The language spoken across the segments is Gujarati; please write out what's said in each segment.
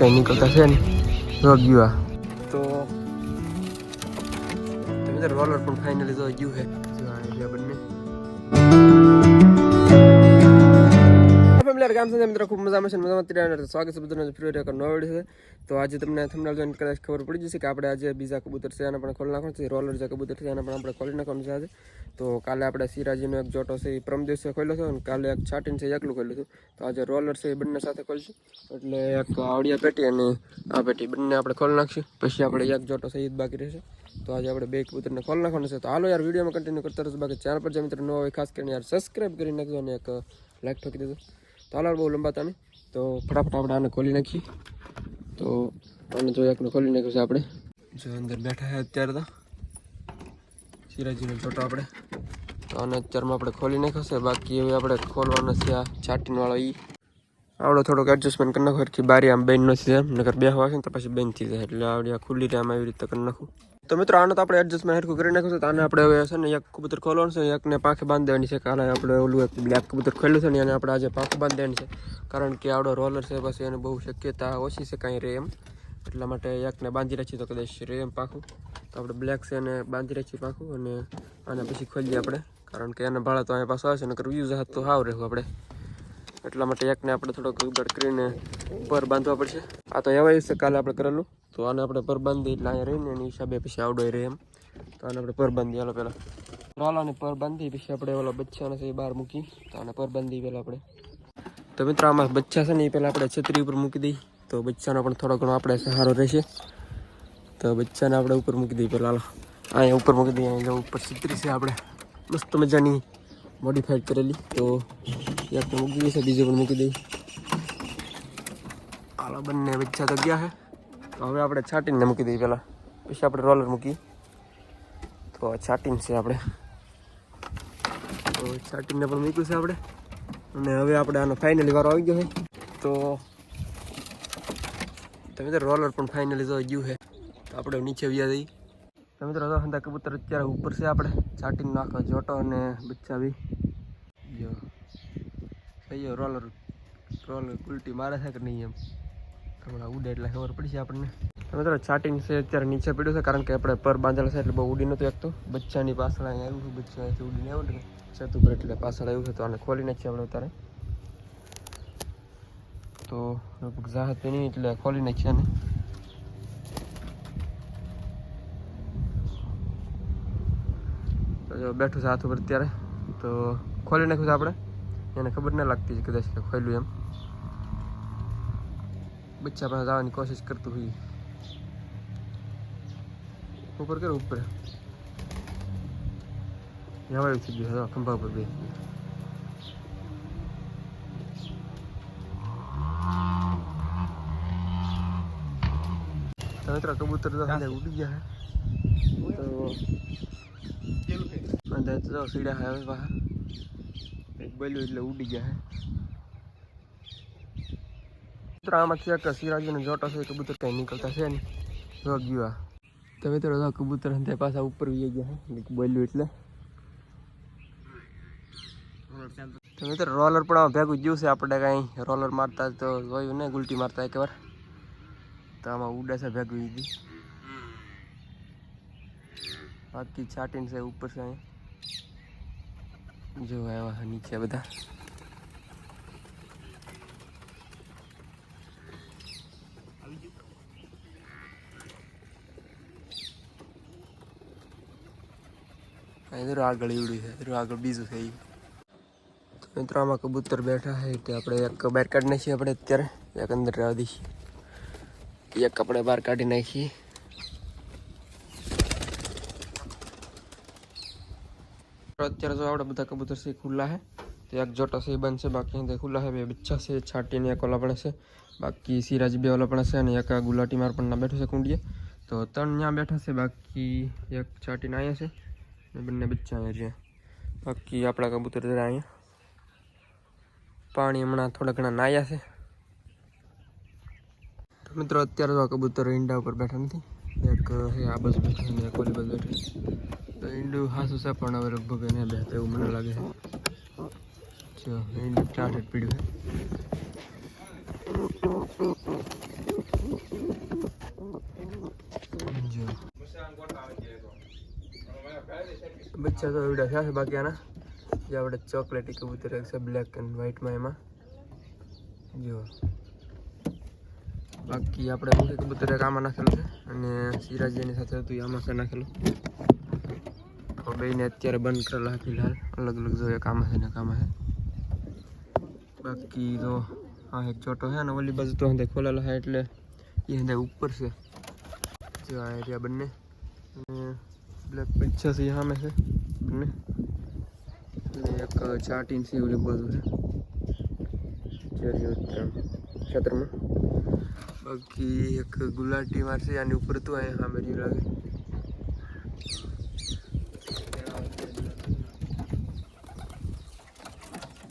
કઈ નીકળતા છે ને ગયું તો તમે રોલર પણ ફાઇનલી તો ગયું છે બંને ગામ સાથે મિત્રો ખૂબ મજામાં છે મજામાં સ્વાગત છે બધાને ફ્રી એક નવો વિડીયો છે તો આજે તમને થંબનેલ જોઈને કદાચ ખબર પડી જશે કે આપણે આજે બીજા કબૂતર છે એને પણ ખોલી નાખવાનું છે રોલર જે કબૂતર છે એને પણ આપણે ખોલી નાખવાનું છે આજે તો કાલે આપણે સિરાજીનો એક જોટો છે એ પરમ દિવસે ખોલ્યો છે અને કાલે એક છાટીને છે એકલું ખોલ્યું હતું તો આજે રોલર છે એ બંને સાથે ખોલશું એટલે એક આવડિયા પેટી અને આ પેટી બંને આપણે ખોલી નાખશું પછી આપણે એક જોટો છે એ જ બાકી રહેશે તો આજે આપણે બે કબૂતરને ખોલી નાખવાનું છે તો હાલો યાર વિડીયોમાં કન્ટિન્યુ કરતા રહેજો બાકી ચેનલ પર જે મિત્રો ન હોય ખાસ કરીને યાર સબસ્ક્રાઈબ કરી નાખજો અને એક લાઈક ઠોકી દેજો તો હાલ બહુ લંબાતા નહીં તો ફટાફટ આપણે આને ખોલી નાખીએ તો આને જો એકને ખોલી નાખ્યું છે આપણે જો અંદર બેઠા છે અત્યારે તો સિરાજીનો છોટો આપણે તો આને અત્યારમાં આપણે ખોલી નાખ્યો છે બાકી હવે આપણે ખોલવાનો છે આ છાટીનવાળો એ આવડો થોડોક એડજસ્ટમેન્ટ કરી નાખો એટલે બારી આમ બેન નથી એમ નકર બેહવા છે ને તો પછી બેન થઈ જાય એટલે આવડી આ ખુલ્લી આમ આવી રીતે કરી નાખું તો મિત્રો આનો તો આપણે એડજસ્ટમેન્ટ હરખું કરી નાખ્યું છે તો આને આપણે હવે છે ને એક કબૂતર ખોલવાનું છે એકને પાંખે બાંધી દેવાની છે કાલે આપણે ઓલું એક બ્લેક કબૂતર ખોલ્યું છે ને એને આપણે આજે પાંખું બાંધી દેવાની છે કારણ કે આવડો રોલર છે પછી એને બહુ શક્યતા ઓછી છે કાંઈ રે એમ એટલા માટે એકને બાંધી રાખીએ તો કદાચ રે એમ પાંખું તો આપણે બ્લેક છે એને બાંધી રાખીએ પાંખું અને આને પછી ખોલીએ આપણે કારણ કે એને ભાડા તો અહીંયા પાછો આવશે નકર વ્યૂઝ હાથ તો હાવ રહેવું આપણે એટલા માટે એકને આપણે થોડોક ઉગાડ કરીને પર બાંધવા પડશે આ તો એવા છે કાલે આપણે કરેલું તો આને આપણે પર બાંધી એટલે અહીંયા રહીને એની હિસાબે પછી આવડો રહે એમ તો આને આપણે પર બાંધી હાલો પહેલાં રોલાને પર બાંધી પછી આપણે ઓલા બચ્ચાને છે એ બહાર મૂકી તો આને પર બાંધી પહેલાં આપણે તો મિત્રો આમાં બચ્ચા છે ને એ પહેલાં આપણે છત્રી ઉપર મૂકી દઈએ તો બચ્ચાનો પણ થોડો ઘણો આપણે સહારો રહેશે તો બચ્ચાને આપણે ઉપર મૂકી દઈએ પહેલાં હાલો અહીંયા ઉપર મૂકી દઈએ અહીંયા ઉપર છત્રી છે આપણે મસ્ત મજાની મોડિફાઈડ કરેલી તો એક તો મૂકી દઈએ છે બીજું પણ મૂકી દઈએ હાલો બંને બચ્ચા તો ગયા છે તો હવે આપણે છાટીને મૂકી દઈએ પહેલાં પછી આપણે રોલર મૂકી તો છાટીને છે આપણે તો છાટીને પણ મૂક્યું છે આપણે અને હવે આપણે આનો ફાઇનલી વારો આવી ગયો છે તો તમે તો રોલર પણ ફાઇનલી તો ગયું છે તો આપણે નીચે વ્યા જઈએ તો મિત્રો હંધા કબૂતર અત્યારે ઉપર છે આપણે છાટીને નાખો જોટો અને બચ્ચા બી જો થઈ ગયો રોલર ઉલટી મારે છે કે નહીં એમ હમણાં ઉડે એટલે ખબર પડી છે આપણને મિત્રો છાટીને છે અત્યારે નીચે પડ્યું છે કારણ કે આપણે પર બાંધેલા છે એટલે બહુ ઉડી નહોતું એક તો બચ્ચાની પાછળ અહીંયા આવ્યું છે બચ્ચા અહીંથી ઉડીને આવ્યું ને છત ઉપર એટલે પાછળ આવ્યું છે તો આને ખોલી નાખીએ આપણે અત્યારે તો લગભગ જાહત નહીં એટલે ખોલી નાખીએ આને તો જો બેઠું છે હાથ ઉપર અત્યારે તો ખોલી નાખ્યું છે આપણે એને ખબર ના લાગતી છે કદાચ કે ખોલ્યું એમ બચ્ચા પાસે જવાની કોશિશ કરતું હોય ઉપર કરો ઉપર જવાયું થઈ ગયું ખંભા ઉપર બે તો મિત્રો કબૂતર તો ઉડી ગયા તો સીડા હવે બહાર એક બોલ્યું એટલે ઉડી ગયા મિત્રો આમાંથી એક સિરાજીનો જોટો છે કબૂતર કંઈ નીકળતા છે ને જો ગયું તો મિત્રો કબૂતર અંતે પાછા ઉપર વી ગયા બોલ્યું એટલે તો મિત્રો રોલર પણ આમાં ભેગું ગયું છે આપણે કાંઈ રોલર મારતા તો જોયું ને ગુલટી મારતા એકવાર તો આમાં ઉડે છે ભેગું દીધી બાકી છાટીને છે ઉપર છે અહીંયા જો આવ્યા નીચે બધા આગળ એવડું છે આગળ બીજું છે તો મિત્રો આમાં કબૂતર બેઠા છે એટલે આપણે એક બહાર કાઢી નાખીએ આપણે અત્યારે એક અંદર રહેવા દઈએ એક આપણે બહાર કાઢી નાખીએ અત્યારે જો આપણે બધા કબૂતર છે ખુલ્લા છે તો એક જોટો છે એ બંધ છે બાકી અંદર ખુલ્લા છે બે બચ્ચા છે છાટીને એક ઓલા પણ છે બાકી સિરાજ બે ઓલા પણ છે અને એક ગુલાટી માર પણ ના બેઠો છે કુંડીએ તો ત્રણ ત્યાં બેઠા છે બાકી એક છાટીને અહીંયા છે ને બંને બચ્ચા અહીંયા છે બાકી આપણા કબૂતર જરા અહીંયા પાણી હમણાં થોડા ઘણા નાયા છે તો મિત્રો અત્યારે તો કબૂતર ઈંડા ઉપર બેઠા નથી એક હે આ બાજુ બેઠા અને એક ઓલી બાજુ બેઠા તો ઈંડું હાસું છે પણ હવે લગભગ એને બે એવું મને લાગે છે જો ઈંડું ચાટ પીડ્યું છે બચ્ચા તો એવડા થયા છે બાકી આના જે આપણે ચોકલેટી કબૂતર છે બ્લેક એન્ડ વ્હાઇટમાં એમાં જો બાકી આપણે મુખી કબૂતર એક આમાં નાખેલું છે અને સિરાજીની સાથે હતું એ આમાં છે નાખેલું તો બેને અત્યારે બંધ કરેલા ફિલહાલ અલગ અલગ જો એક આમાં છે ને આમાં છે બાકી તો હા એક છોટો છે ને ઓલી બાજુ તો હંધે ખોલેલો છે એટલે એ હંધે ઉપર છે જો આ એરિયા બંને અને બ્લેક બચ્ચા છે સામે છે બંને અને એક 4 ઇંચ ઓલી બાજુ છે ક્ષેત્રમાં બાકી એક ગુલાટી વાર છે આની ઉપર તો અહીંયા સામે રહ્યું લાગે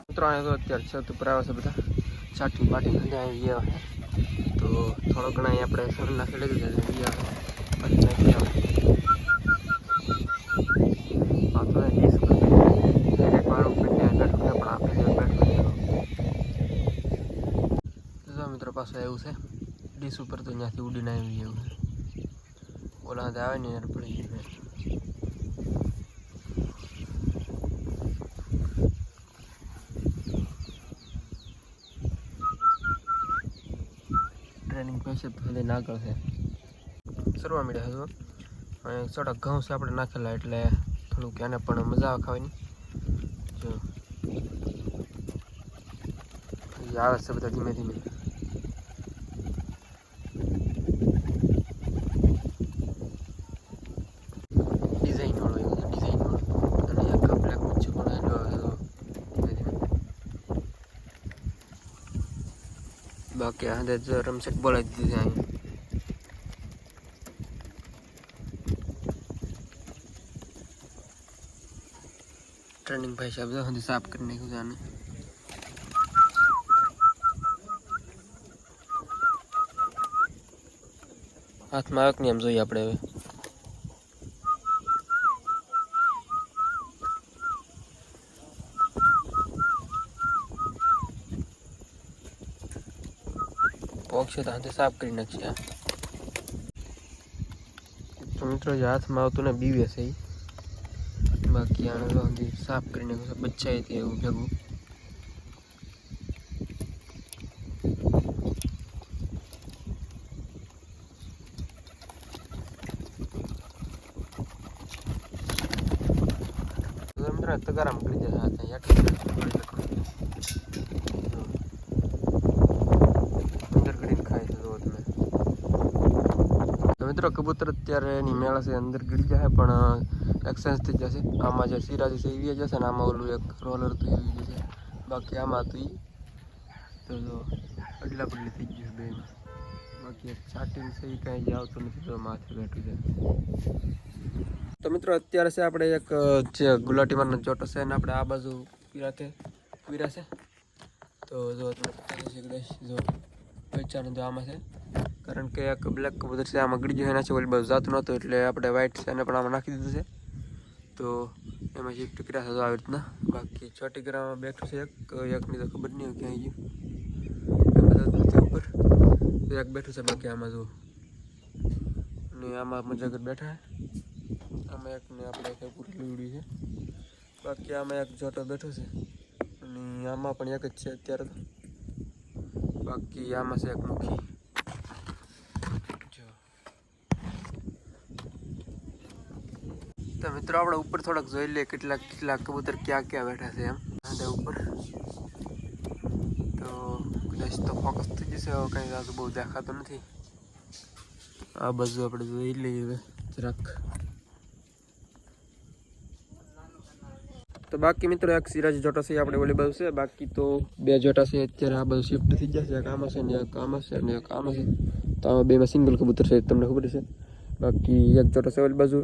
મિત્રો અહીંયા તો અત્યારે છત ઉપર આવે છે બધા છાટી પાટી આવી ગયા તો થોડો ઘણા અહીંયા આપણે સર નાખી લીધું છે મિત્રો પાસે એવું છે ડીશ ઉપર તો ત્યાંથી ઉડીને આવી એવું ઓલા આવે ને યાર પડી ગયું ટ્રેનિંગ પૈસે પહેલે આગળ છે સરવા મળ્યા હતો અને થોડા ઘઉં છે આપણે નાખેલા એટલે થોડુંક એને પણ મજા આવે ખાવાની જો આવે છે બધા ધીમે ધીમે બાકી આ જો રમસેટ બોલાવી દીધી અહીંયા ટ્રેનિંગ ભાઈ સાહેબ જો હંધી સાફ કરી નાખ્યું છે આને હાથમાં આવે ને એમ જોઈએ આપણે હવે પોક્ષે તો હાથે સાફ કરી નાખશે તો મિત્રો જે હાથમાં આવતું ને બીવે છે એ બાકી આને તો સાફ કરી નાખ્યું બચ્ચા હતી એવું ભેગું મિત્રો તગારા મળી જશે હાથે મિત્રો કબૂતર અત્યારે એની મેળા છે અંદર ગળી જશે પણ એક્સચેન્જ થઈ જશે આમાં જે સિરાજી છે એવી જશે ને આમાં ઓલું એક રોલર તો એવી જશે બાકી આમાં તો તો જો અડલા પડલી થઈ ગયું બેમાં બાકી એક ચાટિંગ છે એ કાંઈ જ આવતું નથી તો માથે બેઠું છે તો મિત્રો અત્યારે છે આપણે એક જે ગુલાટીમાંનો ચોટો છે ને આપણે આ બાજુ પીરા છે તો જો તમે જો પૈચાને તો આમાં છે કારણ કે એક બ્લેક કબૂતર છે આમાં ગળી ગયું એના છે ઓલી બાજુ જાતું નહોતું એટલે આપણે વ્હાઇટ છે એને પણ આમાં નાખી દીધું છે તો એમાં શિફ્ટ કર્યા છે તો આવી રીતના બાકી છોટી ગ્રામમાં બેઠું છે એકની તો ખબર નહીં ક્યાંય ગયું બધા ઉપર એક બેઠું છે બાકી આમાં જો અને આમાં મજાગર બેઠા આમાં એકને આપણે પૂરી લીવડી છે બાકી આમાં એક જોટો બેઠો છે અને આમાં પણ એક જ છે અત્યારે તો બાકી આમાં છે એક મુખી તો મિત્રો આપણે ઉપર થોડાક જોઈ લઈએ કેટલા કબૂતર ક્યાં બેઠા છે એમ આંધા ઉપર તો કદાચ તો ફોકસ થઈ જશે હવે કંઈ આજુ બહુ દેખાતો નથી આ બાજુ આપણે જોઈ લઈએ હવે જરાક તો બાકી મિત્રો એક સિરાજી જોટા છે આપણે ઓલી બાજુ છે બાકી તો બે જોટા છે અત્યારે આ બાજુ શિફ્ટ થઈ જશે એક આમાં છે ને એક આમાં છે ને એક આમાં છે તો આમાં બેમાં સિંગલ કબૂતર છે તમને ખબર છે બાકી એક જોટો છે ઓલી બાજુ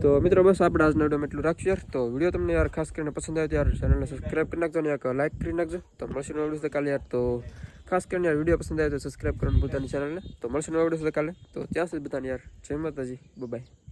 તો મિત્રો બસ આપણે આજનો વિડીયો એટલું રાખશું યાર તો વિડીયો તમને યાર ખાસ કરીને પસંદ આવે તો યાર ચેનલને સબસ્ક્રાઈબ કરી નાખજો ને એક લાઈક કરી નાખજો તો મળશે નવા વિડીયો કાલે યાર તો ખાસ કરીને યાર વિડીયો પસંદ આવે તો સબસ્ક્રાઈબ કરવાનું પોતાની ચેનલને તો મળશે નવા વિડીયો કાલે તો ત્યાં સુધી બધાને યાર જય માતાજી બાય.